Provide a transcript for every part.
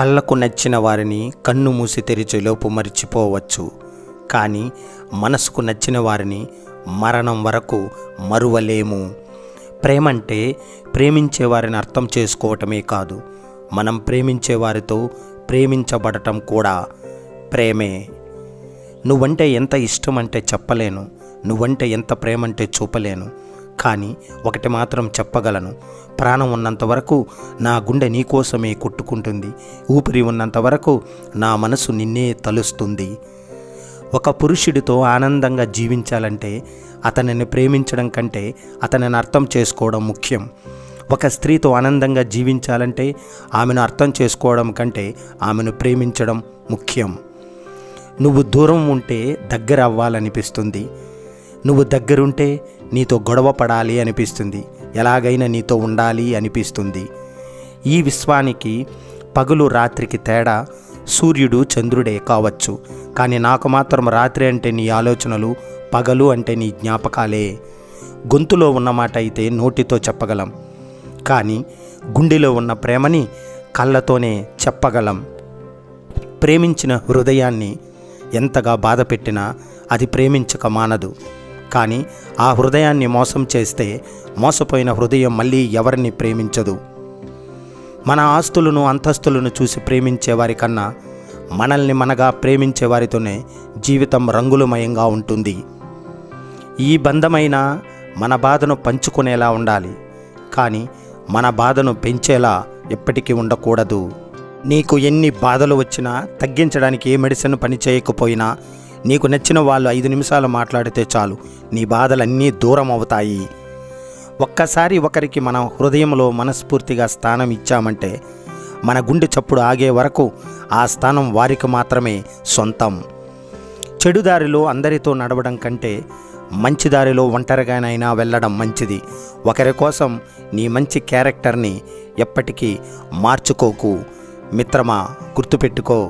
కళ్ళకు నచ్చిన వారిని కన్ను మూసి తెరిచేలోపు మరిచిపోవచ్చు, కానీ మనసుకు నచ్చిన వారిని మరణం వరకు మరువలేము. ప్రేమంటే ప్రేమించే వారిని అర్థం చేసుకోవటమే కాదు, మనం ప్రేమించే వారితో ప్రేమించబడటం కూడా ప్రేమే. నువ్వంటే ఎంత ఇష్టం అంటే చెప్పలేను, నువ్వంటే ఎంత ప్రేమంటే చూపలేను, కానీ ఒకటి మాత్రం చెప్పగలను, ప్రాణం ఉన్నంత వరకు నా గుండె నీకోసమే కొట్టుకుంటుంది, ఊపిరి ఉన్నంత వరకు నా మనసు నిన్నే తలుస్తుంది. ఒక పురుషుడితో ఆనందంగా జీవించాలంటే అతనిని ప్రేమించడం కంటే అతనిని అర్థం చేసుకోవడం ముఖ్యం. ఒక స్త్రీతో ఆనందంగా జీవించాలంటే ఆమెను అర్థం చేసుకోవడం కంటే ఆమెను ప్రేమించడం ముఖ్యం. నువ్వు దూరం ఉంటే దగ్గర అవ్వాలనిపిస్తుంది, నువ్వు దగ్గరుంటే నీతో గొడవ పడాలి అనిపిస్తుంది, ఎలాగైనా నీతో ఉండాలి అనిపిస్తుంది. ఈ విశ్వానికి పగలు రాత్రికి తేడా సూర్యుడు చంద్రుడే కావచ్చు, కానీ నాకు మాత్రం రాత్రి అంటే నీ ఆలోచనలు, పగలు అంటే నీ జ్ఞాపకాలే. గొంతులో ఉన్నమాట అయితే నోటితో చెప్పగలం, కానీ గుండెలో ఉన్న ప్రేమని కళ్ళతోనే చెప్పగలం. ప్రేమించిన హృదయాన్ని ఎంతగా బాధ పెట్టినా అది ప్రేమించక మానదు, కానీ ఆ హృదయాన్ని మోసం చేస్తే మోసపోయిన హృదయం మళ్ళీ ఎవరిని ప్రేమించదు. మన ఆస్తులను అంతస్తులను చూసి ప్రేమించే వారి కన్నా మనల్ని మనగా ప్రేమించే వారితోనే జీవితం రంగులమయంగా ఉంటుంది. ఈ బంధమైన మన బాధను పంచుకునేలా ఉండాలి, కానీ మన బాధను పెంచేలా ఎప్పటికీ ఉండకూడదు. నీకు ఎన్ని బాధలు వచ్చినా తగ్గించడానికి ఏ మెడిసిన్ పని చేయకపోయినా నీకు నచ్చిన వాళ్ళు 5 నిమిషాలు మాట్లాడితే చాలు, నీ బాధలన్నీ దూరం అవుతాయి. ఒక్కసారి ఒకరికి మన హృదయంలో మనస్ఫూర్తిగా స్థానం ఇచ్చామంటే మన గుండె చప్పుడు ఆగే వరకు ఆ స్థానం వారికి మాత్రమే సొంతం. చెడు దారిలో అందరితో నడవడం కంటే మంచి దారిలో ఒంటరిగానైనా వెళ్ళడం మంచిది. ఒకరి కోసం నీ మంచి క్యారెక్టర్ని ఎప్పటికీ మార్చుకోకు మిత్రమా, గుర్తుపెట్టుకో.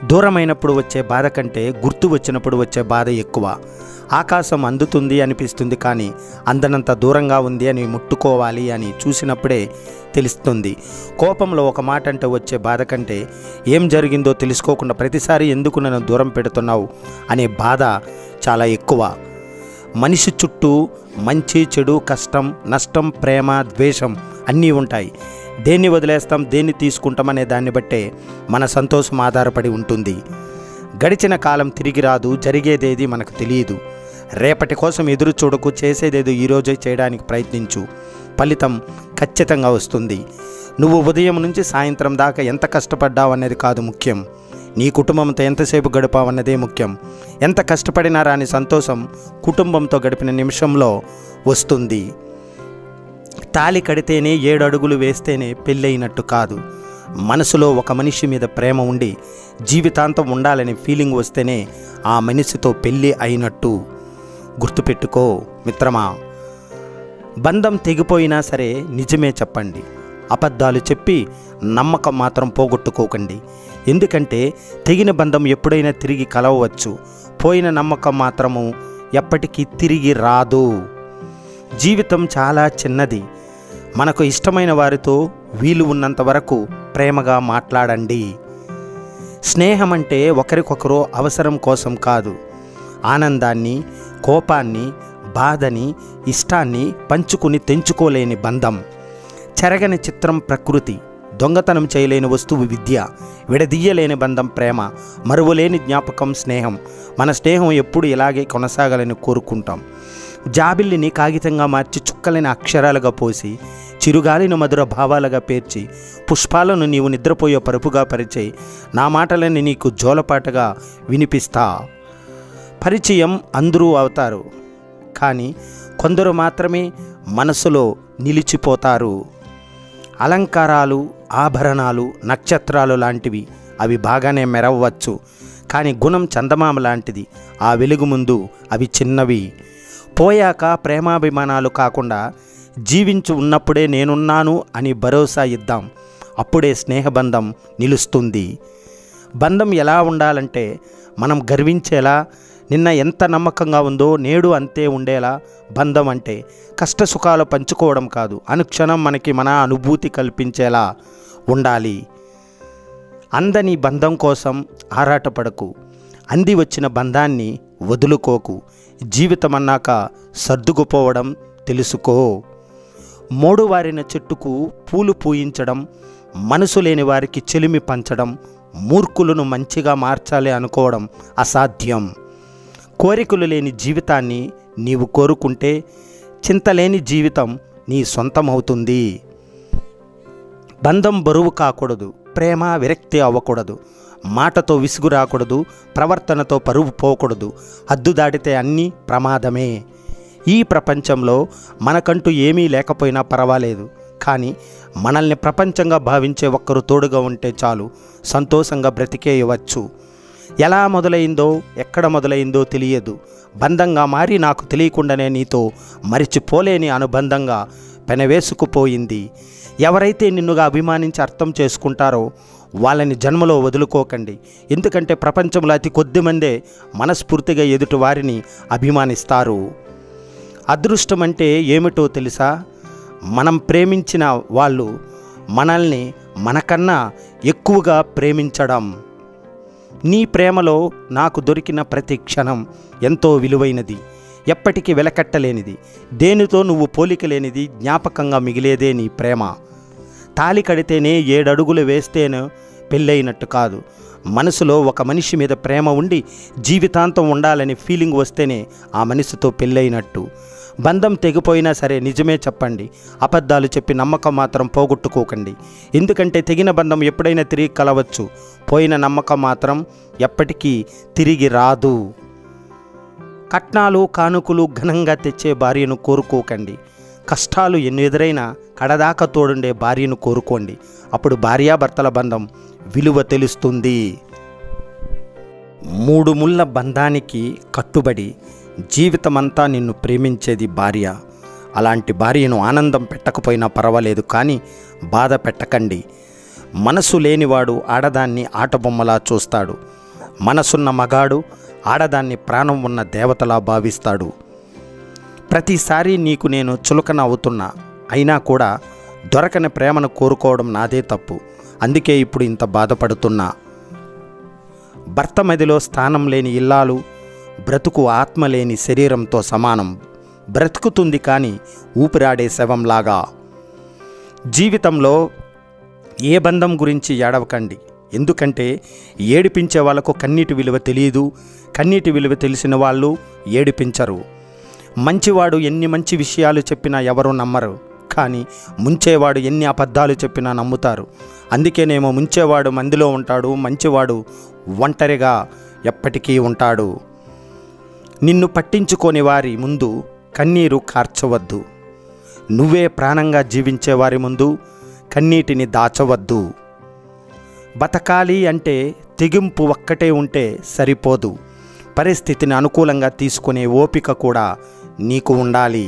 దూరమైనప్పుడు వచ్చే బాధ కంటే గుర్తు వచ్చినప్పుడు వచ్చే బాధ ఎక్కువ. ఆకాశం అందుతుంది అనిపిస్తుంది, కానీ అందనంత దూరంగా ఉంది అని ముట్టుకోవాలి అని చూసినప్పుడే తెలుస్తుంది. కోపంలో ఒక మాట అంటే వచ్చే బాధ కంటే ఏం జరిగిందో తెలుసుకోకుండా ప్రతిసారి ఎందుకు నన్ను దూరం పెడుతున్నావు అనే బాధ చాలా ఎక్కువ. మనిషి చుట్టూ మంచి చెడు, కష్టం నష్టం, ప్రేమ ద్వేషం అన్నీ ఉంటాయి. దేన్ని వదిలేస్తాం, దేన్ని తీసుకుంటాం అనే దాన్ని బట్టే మన సంతోషం ఆధారపడి ఉంటుంది. గడిచిన కాలం తిరిగి రాదు, జరిగేదేది మనకు తెలియదు. రేపటి కోసం ఎదురు చూడకు, చేసేదేదో ఈరోజే చేయడానికి ప్రయత్నించు, ఫలితం ఖచ్చితంగా వస్తుంది. నువ్వు ఉదయం నుంచి సాయంత్రం దాకా ఎంత కష్టపడ్డావు అనేది కాదు ముఖ్యం, నీ కుటుంబంతో ఎంతసేపు గడిపావన్నదే ముఖ్యం. ఎంత కష్టపడినా రాని సంతోషం కుటుంబంతో గడిపిన నిమిషంలో వస్తుంది. తాళి కడితేనే 7 అడుగులు వేస్తేనే పెళ్ళైనట్టు కాదు, మనసులో ఒక మనిషి మీద ప్రేమ ఉండి జీవితాంతం ఉండాలనే ఫీలింగ్ వస్తేనే ఆ మనిషితో పెళ్ళి అయినట్టు. గుర్తుపెట్టుకో మిత్రమా, బంధం తెగిపోయినా సరే నిజమే చెప్పండి, అబద్ధాలు చెప్పి నమ్మకం మాత్రం పోగొట్టుకోకండి. ఎందుకంటే తెగిన బంధం ఎప్పుడైనా తిరిగి కలవవచ్చు, పోయిన నమ్మకం మాత్రము ఎప్పటికీ తిరిగి రాదు. జీవితం చాలా చిన్నది, మనకు ఇష్టమైన వారితో వీలు ఉన్నంత వరకు ప్రేమగా మాట్లాడండి. స్నేహం అంటే ఒకరికొకరు అవసరం కోసం కాదు, ఆనందాన్ని, కోపాన్ని, బాధని, ఇష్టాన్ని పంచుకుని తెంచుకోలేని బంధం. చెరగని చిత్రం ప్రకృతి, దొంగతనం చేయలేని వస్తువు విద్య, విడదీయలేని బంధం ప్రేమ, మరువలేని జ్ఞాపకం స్నేహం. మన స్నేహం ఎప్పుడు ఇలాగే కొనసాగాలని కోరుకుంటాం. జాబిల్లిని కాగితంగా మార్చి చుక్కలని అక్షరాలుగా పోసి చిరుగాలిని మధుర భావాలుగా పేర్చి పుష్పాలను నీవు నిద్రపోయే పరుపుగా పరిచే నా మాటలని నీకు జోలపాటగా వినిపిస్తా. పరిచయం అందరూ అవుతారు, కానీ కొందరు మాత్రమే మనసులో నిలిచిపోతారు. అలంకారాలు, ఆభరణాలు, నక్షత్రాలు లాంటివి అవి బాగానే మెరవచ్చు, కానీ గుణం చందమామ లాంటిది, ఆ వెలుగు ముందు అవి చిన్నవి. పోయాక ప్రేమాభిమానాలు కాకుండా జీవించి ఉన్నప్పుడే నేనున్నాను అని భరోసా ఇద్దాం, అప్పుడే స్నేహబంధం నిలుస్తుంది. బంధం ఎలా ఉండాలంటే మనం గర్వించేలా, నిన్న ఎంత నమ్మకంగా ఉందో నేడు అంతే ఉండేలా. బంధం అంటే కష్టసుఖాలు పంచుకోవడం కాదు, అనుక్షణం మనకి మన అనుభూతి కల్పించేలా ఉండాలి. అందని బంధం కోసం ఆరాటపడకు, అంది వచ్చిన బంధాన్ని వదులుకోకు. జీవితం అన్నాక సర్దుకుపోవడం తెలుసుకో. మోడువారిన చెట్టుకు పూలు పూయించడం, మనసు లేని వారికి చెలిమి పంచడం, మూర్ఖులను మంచిగా మార్చాలి అనుకోవడం అసాధ్యం. కోరికలు లేని జీవితాన్ని నీవు కోరుకుంటే చింతలేని జీవితం నీ సొంతమవుతుంది. బంధం బరువు కాకూడదు, ప్రేమ విరక్తి అవ్వకూడదు, మాటతో విసుగు రాకూడదు, ప్రవర్తనతో పరువు పోకూడదు. హద్దు దాటితే అన్నీ ప్రమాదమే. ఈ ప్రపంచంలో మనకంటూ ఏమీ లేకపోయినా పర్వాలేదు, కానీ మనల్ని ప్రపంచంగా భావించే ఒక్కరు తోడుగా ఉంటే చాలు, సంతోషంగా బ్రతికేయవచ్చు. ఎలా మొదలైందో ఎక్కడ మొదలైందో తెలియదు. బంధంగా మారి నాకు తెలియకుండానే నీతో మరిచిపోలేని అనుబంధంగా పెనవేసుకుపోయింది. ఎవరైతే నిన్నుగా అభిమానించి అర్థం చేసుకుంటారో వాళ్ళని జన్మలో వదులుకోకండి. ఎందుకంటే ప్రపంచంలో అతి కొద్ది మందే మనస్ఫూర్తిగా ఎదుటి వారిని అభిమానిస్తారు. అదృష్టం అంటే ఏమిటో తెలుసా? మనం ప్రేమించిన వాళ్ళు మనల్ని మనకన్నా ఎక్కువగా ప్రేమించడం. నీ ప్రేమలో నాకు దొరికిన ప్రతి క్షణం ఎంతో విలువైనది, ఎప్పటికీ వెలకట్టలేనిది, దేనితో నువ్వు పోలిక లేనిది, జ్ఞాపకంగా మిగిలేదే నీ ప్రేమ. తాళి కడితేనే 7 అడుగులు వేస్తేనే పెళ్ళైనట్టు కాదు. మనసులో ఒక మనిషి మీద ప్రేమ ఉండి జీవితాంతం ఉండాలని ఫీలింగ్ వస్తేనే ఆ మనిషితో పెళ్ళైనట్టు. బంధం తెగిపోయినా సరే నిజమే చెప్పండి, అబద్ధాలు చెప్పి నమ్మకం మాత్రం పోగొట్టుకోకండి. ఎందుకంటే తెగిన బంధం ఎప్పుడైనా తిరిగి కలవచ్చు, పోయిన నమ్మకం మాత్రం ఎప్పటికీ తిరిగి రాదు. కట్నాలు కానుకలు ఘనంగా తెచ్చే భార్యను కోరుకోకండి. కష్టాలు ఎన్ని ఎదురైనా కడదాకా తోడుండే భార్యను కోరుకోండి. అప్పుడు భార్యాభర్తల బంధం విలువ తెలుస్తుంది. 3 ముళ్ళ బంధానికి కట్టుబడి జీవితమంతా నిన్ను ప్రేమించేది భార్య. అలాంటి భార్యను ఆనందం పెట్టకపోయినా పర్వాలేదు, కానీ బాధ పెట్టకండి. మనసు లేనివాడు ఆడదాన్ని ఆటబొమ్మలా చూస్తాడు. మనసున్న మగాడు ఆడదాన్ని ప్రాణం ఉన్న దేవతలా భావిస్తాడు. ప్రతిసారి నీకు నేను చులకన అవుతున్నా, అయినా కూడా దొరకని ప్రేమను కోరుకోవడం నాదే తప్పు. అందుకే ఇప్పుడు ఇంత బాధపడుతున్నా. భర్త మదిలో స్థానం లేని ఇల్లాలు బ్రతుకు ఆత్మ లేని శరీరంతో సమానం. బ్రతుకుతుంది కానీ ఊపిరాడే శవంలాగా. జీవితంలో ఏ బంధం గురించి ఏడవకండి. ఎందుకంటే ఏడిపించే వాళ్ళకు కన్నీటి విలువ తెలియదు, కన్నీటి విలువ తెలిసిన వాళ్ళు ఏడిపించరు. మంచివాడు ఎన్ని మంచి విషయాలు చెప్పినా ఎవరూ నమ్మరు, కానీ ముంచేవాడు ఎన్ని అబద్ధాలు చెప్పినా నమ్ముతారు. అందుకేనేమో ముంచేవాడు మందిలో ఉంటాడు, మంచివాడు ఒంటరిగా ఎప్పటికీ ఉంటాడు. నిన్ను పట్టించుకోని వారి ముందు కన్నీరు కార్చవద్దు. నువ్వే ప్రాణంగా జీవించే వారి ముందు కన్నీటిని దాచవద్దు. బతకాలి అంటే తెగింపు ఒక్కటే ఉంటే సరిపోదు, పరిస్థితిని అనుకూలంగా తీసుకునే ఓపిక కూడా నీకు ఉండాలి.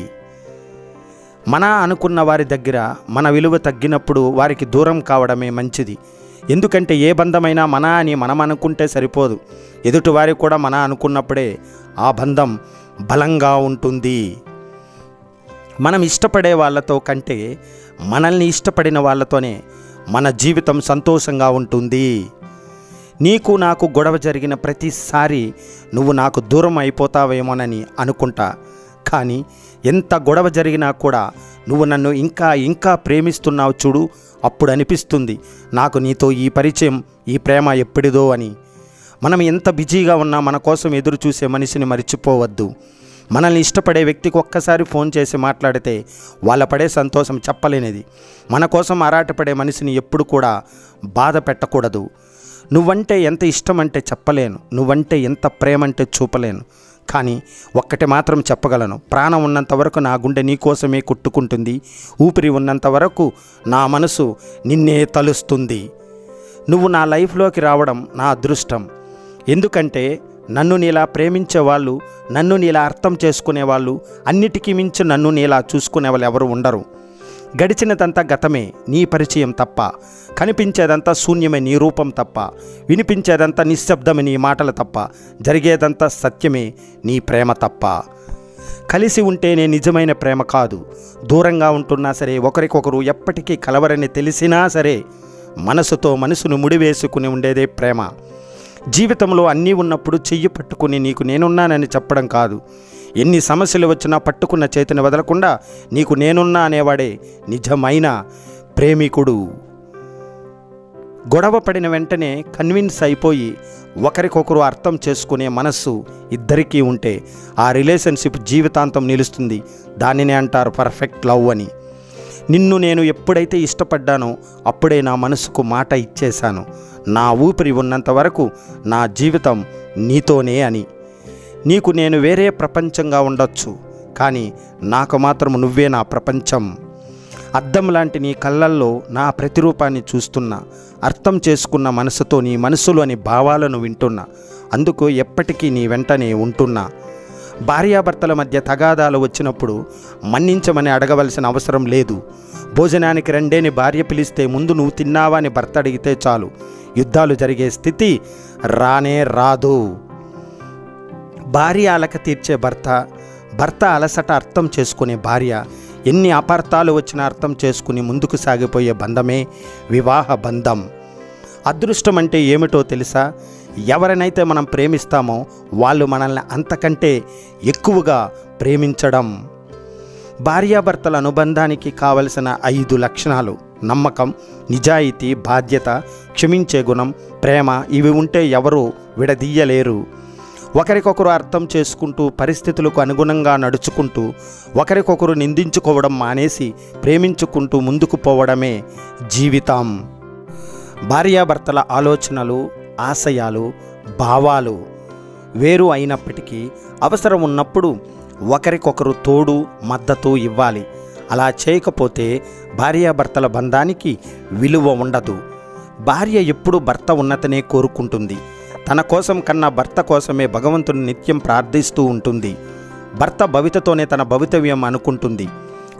మన అనుకున్న వారి దగ్గర మన విలువ తగ్గినప్పుడు వారికి దూరం కావడమే మంచిది. ఎందుకంటే ఏ బంధమైనా మన అని మనం అనుకుంటే సరిపోదు, ఎదుటివారికి కూడా మన అనుకున్నప్పుడే ఆ బంధం బలంగా ఉంటుంది. మనం ఇష్టపడే వాళ్ళతో కంటే మనల్ని ఇష్టపడిన వాళ్ళతోనే మన జీవితం సంతోషంగా ఉంటుంది. నీకు నాకు గొడవ జరిగిన ప్రతిసారి నువ్వు నాకు దూరం అయిపోతావేమోనని అనుకుంటా, కానీ ఎంత గొడవ జరిగినా కూడా నువ్వు నన్ను ఇంకా ఇంకా ప్రేమిస్తున్నావు చూడు, అప్పుడు అనిపిస్తుంది నాకు నీతో ఈ పరిచయం, ఈ ప్రేమ ఎప్పుడిదో అని. మనం ఎంత బిజీగా ఉన్నా మన కోసం ఎదురు చూసే మనిషిని మర్చిపోవద్దు. మనల్ని ఇష్టపడే వ్యక్తికి ఒక్కసారి ఫోన్ చేసి మాట్లాడితే వాళ్ళ పడే సంతోషం చెప్పలేనిది. మన కోసం ఆరాటపడే మనిషిని ఎప్పుడు కూడా బాధ పెట్టకూడదు. నువ్వంటే ఎంత ఇష్టం అంటే చెప్పలేను, నువ్వంటే ఎంత ప్రేమ అంటే చూపలేను, కానీ ఒక్కటి మాత్రం చెప్పగలను, ప్రాణం ఉన్నంత వరకు నా గుండె నీకోసమే కొట్టుకుంటుంది, ఊపిరి ఉన్నంత వరకు నా మనసు నిన్నే తలుస్తుంది. నువ్వు నా లైఫ్లోకి రావడం నా అదృష్టం. ఎందుకంటే నన్ను నీలా ప్రేమించే వాళ్ళు, నన్ను నీలా అర్థం చేసుకునేవాళ్ళు, అన్నిటికీ మించి నన్ను నీలా చూసుకునే వాళ్ళు ఎవరు ఉండరు. గడిచినదంతా గతమే నీ పరిచయం తప్ప, కనిపించేదంతా శూన్యమే నీ రూపం తప్ప, వినిపించేదంతా నిశ్శబ్దమే నీ మాటలు తప్ప, జరిగేదంతా సత్యమే నీ ప్రేమ తప్ప. కలిసి ఉంటేనే నిజమైన ప్రేమ కాదు. దూరంగా ఉంటున్నా సరే, ఒకరికొకరు ఎప్పటికీ కలవరని తెలిసినా సరే మనసుతో మనసును ముడివేసుకుని ఉండేదే ప్రేమ. జీవితంలో అన్నీ ఉన్నప్పుడు చెయ్యి పట్టుకుని నీకు నేనున్నానని చెప్పడం కాదు. ఎన్ని సమస్యలు వచ్చినా పట్టుకున్న చేతిని వదలకుండా నీకు నేనున్నా అనేవాడే నిజమైన ప్రేమికుడు. గొడవ పడిన వెంటనే కన్విన్స్ అయిపోయి ఒకరికొకరు అర్థం చేసుకునే మనస్సు ఇద్దరికీ ఉంటే ఆ రిలేషన్షిప్ జీవితాంతం నిలుస్తుంది. దానినే అంటారు పర్ఫెక్ట్ లవ్ అని. నిన్ను నేను ఎప్పుడైతే ఇష్టపడ్డానో అప్పుడే నా మనసుకు మాట ఇచ్చేశాను. నా ఊపిరి ఉన్నంత వరకు నా జీవితం నీతోనే అని. నీకు నేను వేరే ప్రపంచంగా ఉండొచ్చు, కానీ నాకు మాత్రం నువ్వే నా ప్రపంచం. అద్దం లాంటి నీ కళ్ళల్లో నా ప్రతిరూపాన్ని చూస్తున్నా. అర్థం చేసుకున్న మనసుతో నీ మనసులోని భావాలను వింటున్నా. అందుకు ఎప్పటికీ నీ వెంటనే ఉంటున్నా. భార్యాభర్తల మధ్య తగాదాలు వచ్చినప్పుడు మన్నించమని అడగవలసిన అవసరం లేదు. భోజనానికి రండేని భార్య పిలిస్తే ముందు నువ్వు తిన్నావా అని భర్త అడిగితే చాలు. యుద్ధాలు జరిగే స్థితి రానే రాదు. భార్య అలక తీర్చే భర్త, భర్త అలసట అర్థం చేసుకునే భార్య, ఎన్ని అపార్థాలు వచ్చినా అర్థం చేసుకుని ముందుకు సాగిపోయే బంధమే వివాహ బంధం. అదృష్టం అంటే ఏమిటో తెలుసా? ఎవరినైతే మనం ప్రేమిస్తామో వాళ్ళు మనల్ని అంతకంటే ఎక్కువగా ప్రేమించడం. భార్యాభర్తల అనుబంధానికి కావలసిన 5 లక్షణాలు: నమ్మకం, నిజాయితీ, బాధ్యత, క్షమించే గుణం, ప్రేమ. ఇవి ఉంటే ఎవరూ విడదీయలేరు. ఒకరికొకరు అర్థం చేసుకుంటూ పరిస్థితులకు అనుగుణంగా నడుచుకుంటూ ఒకరికొకరు నిందించుకోవడం మానేసి ప్రేమించుకుంటూ ముందుకు పోవడమే జీవితం. భార్యాభర్తల ఆలోచనలు, ఆశయాలు, భావాలు వేరు అయినప్పటికీ అవసరం ఉన్నప్పుడు ఒకరికొకరు తోడు, మద్దతు ఇవ్వాలి. అలా చేయకపోతే భార్యాభర్తల బంధానికి విలువ ఉండదు. భార్య ఎప్పుడు భర్త ఉన్నతనే కోరుకుంటుంది. తన కోసం కన్నా భర్త కోసమే భగవంతుని నిత్యం ప్రార్థిస్తూ ఉంటుంది. భర్త భవితతోనే తన భవితవ్యం అనుకుంటుంది.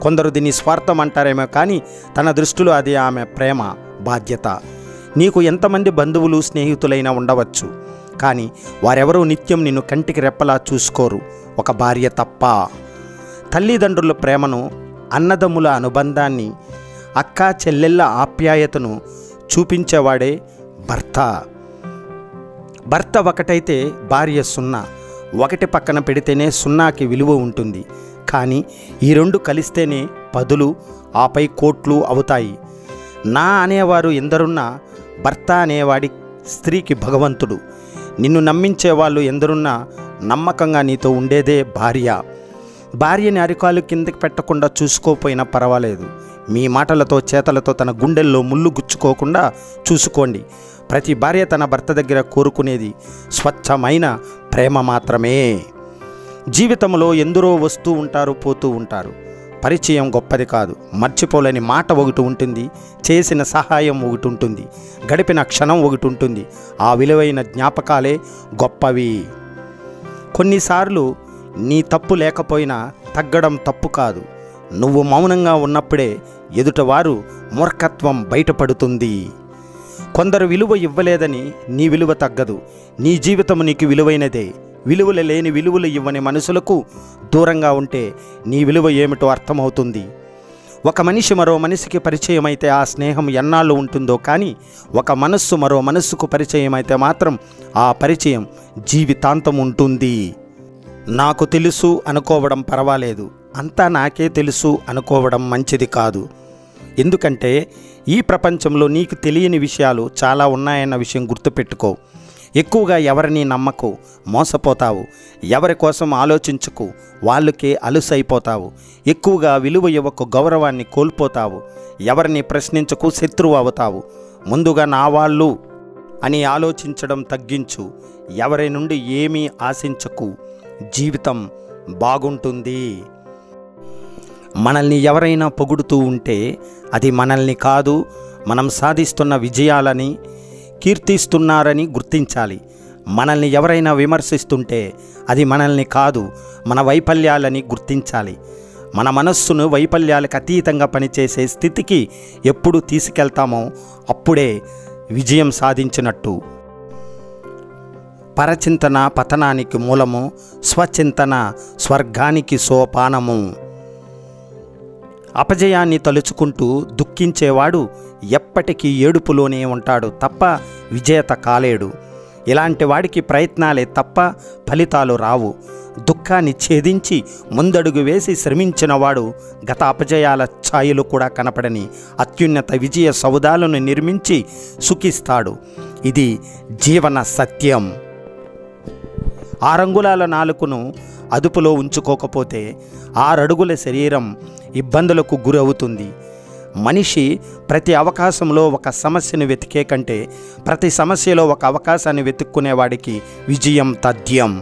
కొందరు దీన్ని స్వార్థం అంటారేమో, కానీ తన దృష్టిలో అది ఆమె ప్రేమ, బాధ్యత. నీకు ఎంతమంది బంధువులు, స్నేహితులైనా ఉండవచ్చు, కానీ వారెవరూ నిత్యం నిన్ను కంటికి రెప్పలా చూసుకోరు, ఒక భార్య తప్ప. తల్లిదండ్రుల ప్రేమను, అన్నదమ్ముల అనుబంధాన్ని, అక్కా చెల్లెళ్ళ ఆప్యాయతను చూపించేవాడే భర్త. భర్త ఒకటైతే భార్య 0. ఒకటి పక్కన పెడితేనే 0కి విలువ ఉంటుంది. కానీ ఈ 2 కలిస్తేనే 10లు, ఆపై కోట్లు అవుతాయి. నా అనేవారు ఎందరున్నా భర్త అనేవాడి స్త్రీకి భగవంతుడు. నిన్ను నమ్మించేవాళ్ళు ఎందరున్నా నమ్మకంగా నీతో ఉండేదే భార్య. భార్యని అరికాలు కిందకి పెట్టకుండా చూసుకోపోయినా పర్వాలేదు. మీ మాటలతో, చేతలతో తన గుండెల్లో ముళ్ళు గుచ్చుకోకుండా చూసుకోండి. ప్రతి భార్య తన భర్త దగ్గర కోరుకునేది స్వచ్ఛమైన ప్రేమ మాత్రమే. జీవితంలో ఎందరో వస్తూ ఉంటారు, పోతూ ఉంటారు. పరిచయం గొప్పది కాదు. మర్చిపోలేని మాట ఒకటి ఉంటుంది, చేసిన సహాయం ఒకటి ఉంటుంది, గడిపిన క్షణం ఒకటి ఉంటుంది. ఆ విలువైన జ్ఞాపకాలే గొప్పవి. కొన్నిసార్లు నీ తప్పు లేకపోయినా తగ్గడం తప్పు కాదు. నువ్వు మౌనంగా ఉన్నప్పుడే ఎదుటవారు మూర్ఖత్వం బయటపడుతుంది. కొందరు విలువ ఇవ్వలేదని నీ విలువ తగ్గదు. నీ జీవితం నీకు విలువైనదే. విలువలు లేని, విలువలు ఇవ్వని మనుషులకు దూరంగా ఉంటే నీ విలువ ఏమిటో అర్థమవుతుంది. ఒక మనిషి మరో మనిషికి పరిచయం అయితే ఆ స్నేహం ఎన్నాళ్ళు ఉంటుందో, కానీ ఒక మనస్సు మరో మనస్సుకు పరిచయం అయితే మాత్రం ఆ పరిచయం జీవితాంతం ఉంటుంది. నాకు తెలుసు అనుకోవడం పర్వాలేదు, అంతా నాకే తెలుసు అనుకోవడం మంచిది కాదు. ఎందుకంటే ఈ ప్రపంచంలో నీకు తెలియని విషయాలు చాలా ఉన్నాయన్న విషయం గుర్తుపెట్టుకో. ఎక్కువగా ఎవరిని నమ్మకు, మోసపోతావు. ఎవరి కోసం ఆలోచించకు, వాళ్ళకే అలుసైపోతావు. ఎక్కువగా విలువ ఇవ్వకు, గౌరవాన్ని కోల్పోతావు. ఎవరిని ప్రశ్నించకు, శత్రువు అవుతావు. ముందుగా నా వాళ్ళు అని ఆలోచించడం తగ్గించు. ఎవరి నుండి ఏమీ ఆశించకు. జీవితం బాగుంటుంది. మనల్ని ఎవరైనా పొగుడుతూ ఉంటే అది మనల్ని కాదు, మనం సాధిస్తున్న విజయాలని, కీర్తిస్తున్నారని గుర్తించాలి. మనల్ని ఎవరైనా విమర్శిస్తుంటే అది మనల్ని కాదు, మన వైఫల్యాలని గుర్తించాలి. మన మనస్సును వైఫల్యాలకు అతీతంగా పనిచేసే స్థితికి ఎప్పుడు తీసుకెళ్తామో అప్పుడే విజయం సాధించినట్టు. పరచింతన పతనానికి మూలము, స్వచింతన స్వర్గానికి సోపానము. అపజయాన్ని తలుచుకుంటూ దుఃఖించేవాడు ఎప్పటికీ ఏడుపులోనే ఉంటాడు తప్ప విజేత కాలేడు. ఇలాంటి వాడికి ప్రయత్నాలే తప్ప ఫలితాలు రావు. దుఃఖాన్ని ఛేదించి ముందడుగు వేసి శ్రమించినవాడు గత అపజయాల ఛాయలు కూడా కనపడని అత్యున్నత విజయ సౌధాలను నిర్మించి సుఖిస్తాడు. ఇది జీవన సత్యం. 6 అంగుళాల నాలుకను అదుపులో ఉంచుకోకపోతే 6 అడుగుల శరీరం ఇబ్బందులకు గురవుతుంది. మనిషి ప్రతి అవకాశంలో ఒక సమస్యను వెతికే కంటే ప్రతి సమస్యలో ఒక అవకాశాన్ని వెతుక్కునేవాడికి విజయం తథ్యం.